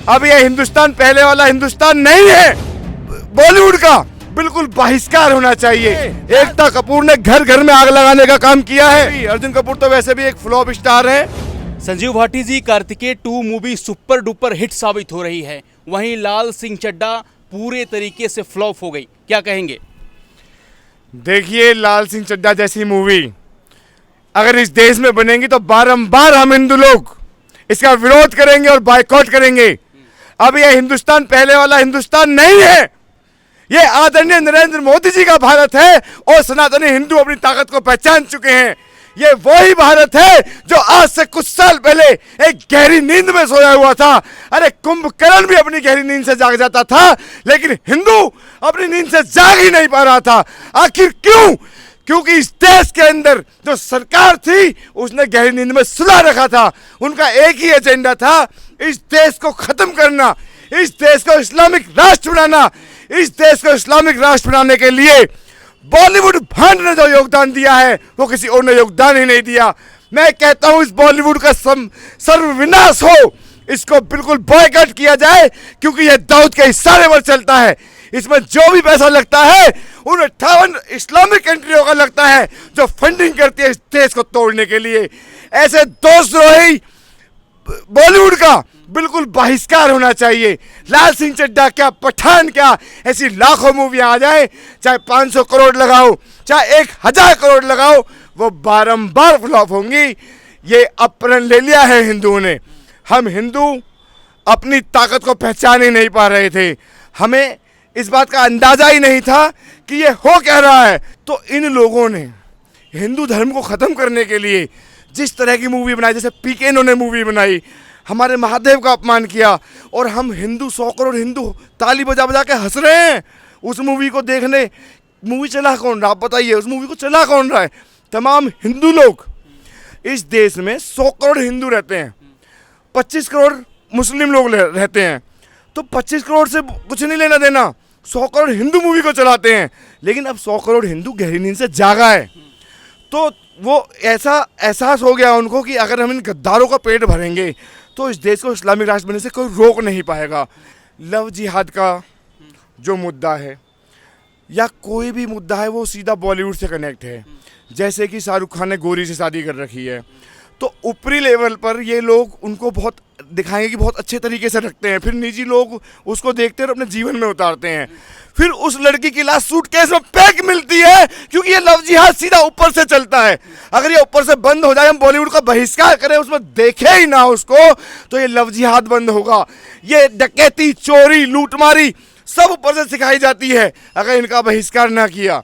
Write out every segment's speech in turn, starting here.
अब ये हिंदुस्तान पहले वाला हिंदुस्तान नहीं है। बॉलीवुड का बिल्कुल बहिष्कार होना चाहिए। एकता कपूर ने घर घर में आग लगाने का काम किया है। अर्जुन कपूर तो वैसे भी एक फ्लॉप स्टार है। Sanjeev Bhati ji, Karthikeya 2 movie super duper hit साबित हो रही है, वहीं लाल सिंह चड्ढा पूरे तरीके से फ्लॉप हो गई, क्या कहेंगे? देखिए, लाल सिंह चड्ढा जैसी मूवी अगर इस देश में बनेंगी तो बारंबार हम हिंदू लोग इसका विरोध करेंगे और बायकॉट करेंगे। अब यह हिंदुस्तान पहले वाला हिंदुस्तान नहीं है। ये आदरणीय नरेंद्र मोदी जी का भारत है और सनातनी हिंदू अपनी ताकत को पहचान चुके हैं। ये वही भारत है जो आज से कुछ साल पहले एक गहरी नींद में सोया हुआ था। अरे कुंभकर्ण भी अपनी गहरी नींद से जाग जाता था, लेकिन हिंदू अपनी नींद से जाग ही नहीं पा रहा था। आखिर क्यों? क्योंकि इस देश के अंदर जो सरकार थी उसने गहरी नींद में सुला रखा था। उनका एक ही एजेंडा था, इस देश को खत्म करना, इस देश को इस्लामिक राष्ट्र बनाना। इस देश को इस्लामिक राष्ट्र बनाने के लिए बॉलीवुड भांड ने जो योगदान दिया है वो किसी और ने योगदान ही नहीं दिया। मैं कहता हूं इस बॉलीवुड का सर्वविनाश हो, इसको बिल्कुल बॉयकॉट किया जाए, क्योंकि यह दाऊद के इशारे पर चलता है। इसमें जो भी पैसा लगता है उन 58 इस्लामिक कंट्रियों का लगता है जो फंडिंग करती है इस देश को तोड़ने के लिए। ऐसे दोषद्रोही बॉलीवुड का बिल्कुल बहिष्कार होना चाहिए। लाल सिंह चड्ढा क्या, पठान क्या, ऐसी लाखों मूवियां आ जाए, चाहे 500 करोड़ लगाओ, चाहे 1000 करोड़ लगाओ, वो बारंबार फ्लॉप होंगी। ये अपरण ले लिया है हिंदुओं ने। हम हिंदू अपनी ताकत को पहचान ही नहीं पा रहे थे। हमें इस बात का अंदाजा ही नहीं था कि ये हो क्या रहा है। तो इन लोगों ने हिंदू धर्म को ख़त्म करने के लिए जिस तरह की मूवी बनाई, जैसे पीके इन्होंने मूवी बनाई, हमारे महादेव का अपमान किया, और हम हिंदू 100 करोड़ हिंदू ताली बजा बजा के हंस रहे हैं उस मूवी को देखने। मूवी चला कौन रहा, आप बताइए, उस मूवी को चला कौन रहा है? तमाम हिंदू लोग। इस देश में 100 करोड़ हिंदू रहते हैं, 25 करोड़ मुस्लिम लोग रहते हैं, तो 25 करोड़ से कुछ नहीं लेना देना। 100 करोड़ हिंदू मूवी को चलाते हैं, लेकिन अब 100 करोड़ हिंदू गहरी नींद से जागा है। तो वो ऐसा एहसास हो गया उनको कि अगर हम इन गद्दारों का पेट भरेंगे तो इस देश को इस्लामिक राष्ट्र बनने से कोई रोक नहीं पाएगा। लव जिहाद का जो मुद्दा है या कोई भी मुद्दा है वो सीधा बॉलीवुड से कनेक्ट है। जैसे कि शाहरुख खान ने गोरी से शादी कर रखी है, तो ऊपरी लेवल पर ये लोग उनको बहुत दिखाएंगे कि बहुत अच्छे तरीके से रखते हैं, फिर निजी लोग उसको देखते हैं और अपने जीवन में उतारते हैं। फिर उस लड़की की लाश सूटकेस में पैक मिलती है, क्योंकि ये लव जिहाद सीधा ऊपर से चलता है। अगर ये ऊपर से बंद हो जाए, हम बॉलीवुड का बहिष्कार करें, उसमें देखे ही ना उसको, तो ये लव जिहाद बंद होगा। ये डकैती, चोरी, लूटमारी सब ऊपर से सिखाई जाती है। अगर इनका बहिष्कार ना किया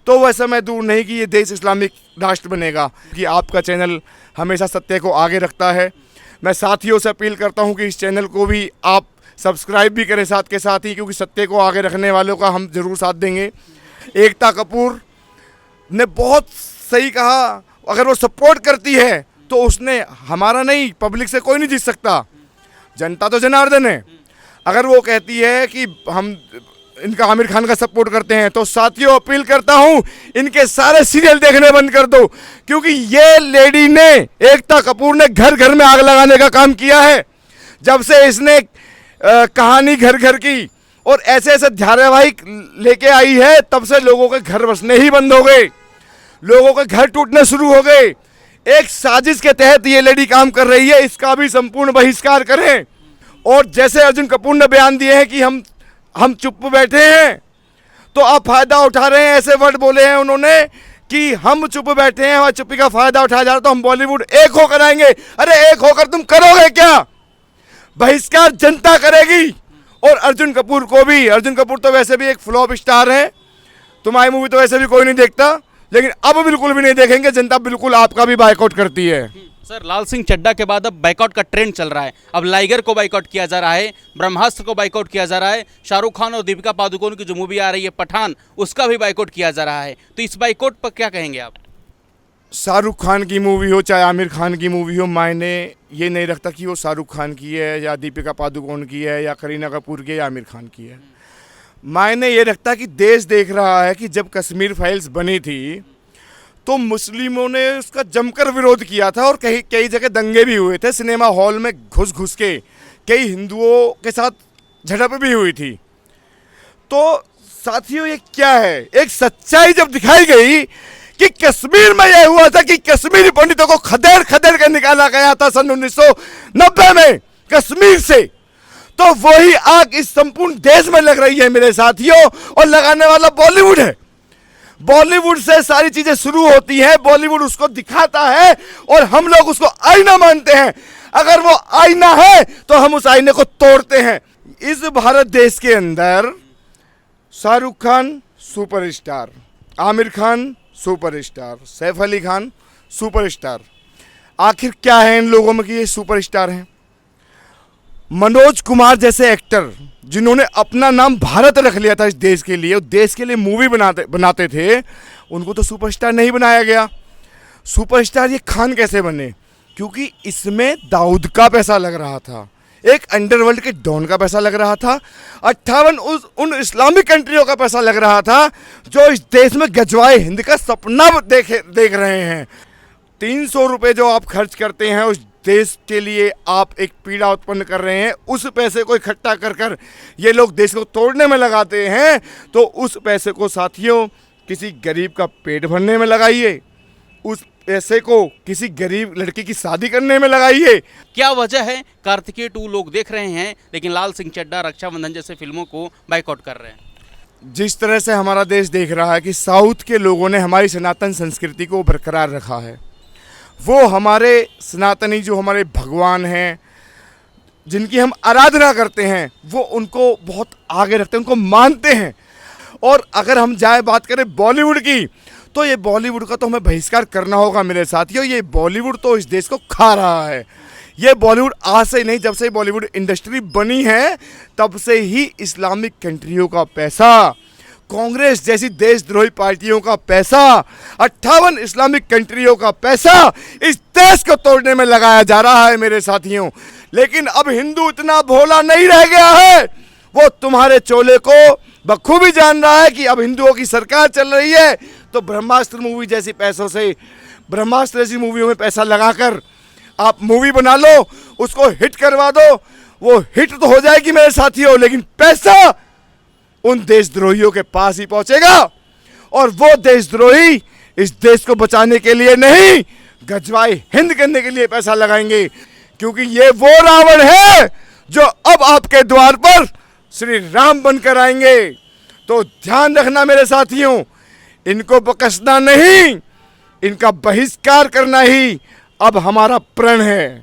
तो वह समय दूर नहीं कि ये देश इस्लामिक राष्ट्र बनेगा। कि आपका चैनल हमेशा सत्य को आगे रखता है। मैं साथियों से अपील करता हूं कि इस चैनल को भी आप सब्सक्राइब भी करें साथ के साथ ही, क्योंकि सत्य को आगे रखने वालों का हम ज़रूर साथ देंगे। एकता कपूर ने बहुत सही कहा, अगर वो सपोर्ट करती है तो उसने हमारा नहीं, पब्लिक से कोई नहीं जीत सकता। जनता तो जनार्दन है। अगर वो कहती है कि हम इनका आमिर खान का सपोर्ट करते हैं, तो साथियों अपील करता हूं इनके सारे सीरियल देखने बंद कर दो, क्योंकि ये लेडी ने, एकता कपूर ने घर घर में आग लगाने का काम किया है। जब से इसने कहानी घर घर की और ऐसे ऐसे धारावाहिक लेके आई है, तब से लोगों के घर बसने ही बंद हो गए, लोगों के घर टूटने शुरू हो गए। एक साजिश के तहत ये लेडी काम कर रही है, इसका भी संपूर्ण बहिष्कार करें। और जैसे अर्जुन कपूर ने बयान दिए हैं कि हम चुप बैठे हैं, तो आप फायदा उठा रहे हैं। ऐसे वर्ड बोले हैं उन्होंने कि हम चुप बैठे हैं और चुप्पी का फायदा उठाया जा रहा, तो हम बॉलीवुड एक होकर आएंगे। अरे एक होकर तुम करोगे क्या? बहिष्कार जनता करेगी। और अर्जुन कपूर को भी, अर्जुन कपूर तो वैसे भी एक फ्लॉप स्टार है, तुम्हारी मूवी तो वैसे भी कोई नहीं देखता, लेकिन अब बिल्कुल भी नहीं देखेंगे। जनता बिल्कुल आपका भी बायकॉट करती है। सर, लाल सिंह चड्ढा के बाद अब बाइकआउट का ट्रेंड चल रहा है। अब लाइगर को बाइकआउट किया जा रहा है, ब्रह्मास्त्र को बाइकआउट किया जा रहा है, शाहरुख खान और दीपिका पादुकोण की जो मूवी आ रही है पठान, उसका भी बाइकआउट किया जा रहा है। तो इस बाइकआउट पर क्या कहेंगे आप? शाहरुख खान की मूवी हो चाहे आमिर खान की मूवी हो, मायने ये नहीं रखता कि वो शाहरुख खान की है या दीपिका पादुकोण की है या करीना कपूर की है या आमिर खान की है। मायने ये रखता कि देश देख रहा है कि जब कश्मीर फाइल्स बनी थी तो मुस्लिमों ने उसका जमकर विरोध किया था और कई जगह दंगे भी हुए थे सिनेमा हॉल में घुस घुस के कई हिंदुओं के साथ झड़प भी हुई थी। तो साथियों ये क्या है, एक सच्चाई जब दिखाई गई कि कश्मीर में यह हुआ था कि कश्मीरी पंडितों को खदेड़ खदेड़ कर निकाला गया था सन 1990 में कश्मीर से, तो वही आग इस संपूर्ण देश में लग रही है मेरे साथियों, और लगाने वाला बॉलीवुड है। बॉलीवुड से सारी चीजें शुरू होती हैं, बॉलीवुड उसको दिखाता है और हम लोग उसको आईना मानते हैं। अगर वो आईना है तो हम उस आईने को तोड़ते हैं। इस भारत देश के अंदर Shahrukh Khan superstar, Aamir Khan superstar, Saif Ali Khan superstar. आखिर क्या है इन लोगों में कि ये सुपरस्टार हैं? मनोज कुमार जैसे एक्टर जिन्होंने अपना नाम भारत रख लिया था इस देश के लिए, देश के लिए मूवी बनाते थे, उनको तो सुपरस्टार नहीं बनाया गया। सुपरस्टार ये खान कैसे बने? क्योंकि इसमें दाऊद का पैसा लग रहा था, एक अंडरवर्ल्ड के डॉन का पैसा लग रहा था, 58 उन इस्लामिक कंट्रियों का पैसा लग रहा था जो इस देश में गजवाए हिंद का सपना देख रहे हैं। 300 रुपये जो आप खर्च करते हैं उस देश के लिए, आप एक पीड़ा उत्पन्न कर रहे हैं। उस पैसे को इकट्ठा कर कर ये लोग देश को तोड़ने में लगाते हैं, तो उस पैसे को साथियों किसी गरीब का पेट भरने में लगाइए, उस पैसे को किसी गरीब लड़की की शादी करने में लगाइए। क्या वजह है कार्तिकेय 2 लोग देख रहे हैं लेकिन लाल सिंह चड्ढा, रक्षाबंधन जैसे फिल्मों को बाइकआउट कर रहे हैं? जिस तरह से हमारा देश देख रहा है कि साउथ के लोगों ने हमारी सनातन संस्कृति को बरकरार रखा है, वो हमारे सनातनी जो हमारे भगवान हैं जिनकी हम आराधना करते हैं, वो उनको बहुत आगे रखते हैं, उनको मानते हैं। और अगर हम जाए बात करें बॉलीवुड की, तो ये बॉलीवुड का तो हमें बहिष्कार करना होगा मेरे साथियों। ये बॉलीवुड तो इस देश को खा रहा है। ये बॉलीवुड आज से नहीं, जब से बॉलीवुड इंडस्ट्री बनी है तब से ही इस्लामिक कंट्रियों का पैसा, कांग्रेस जैसी देशद्रोही पार्टियों का पैसा, 58 इस्लामिक कंट्रियों का पैसा इस देश को तोड़ने में लगाया जा रहा है मेरे साथियों। लेकिन अब हिंदू इतना भोला नहीं रह गया है, वो तुम्हारे चोले को बखूबी जान रहा है कि अब हिंदुओं की सरकार चल रही है, तो ब्रह्मास्त्र मूवी जैसी पैसों से, ब्रह्मास्त्र जैसी मूवियों में पैसा लगाकर आप मूवी बना लो, उसको हिट करवा दो, वो हिट तो हो जाएगी मेरे साथियों, लेकिन पैसा उन देशद्रोहियों के पास ही पहुंचेगा। और वो देशद्रोही इस देश को बचाने के लिए नहीं, गजवाए हिंद करने के लिए पैसा लगाएंगे। क्योंकि ये वो रावण है जो अब आपके द्वार पर श्री राम बनकर आएंगे। तो ध्यान रखना मेरे साथियों, इनको बख्शना नहीं, इनका बहिष्कार करना ही अब हमारा प्रण है।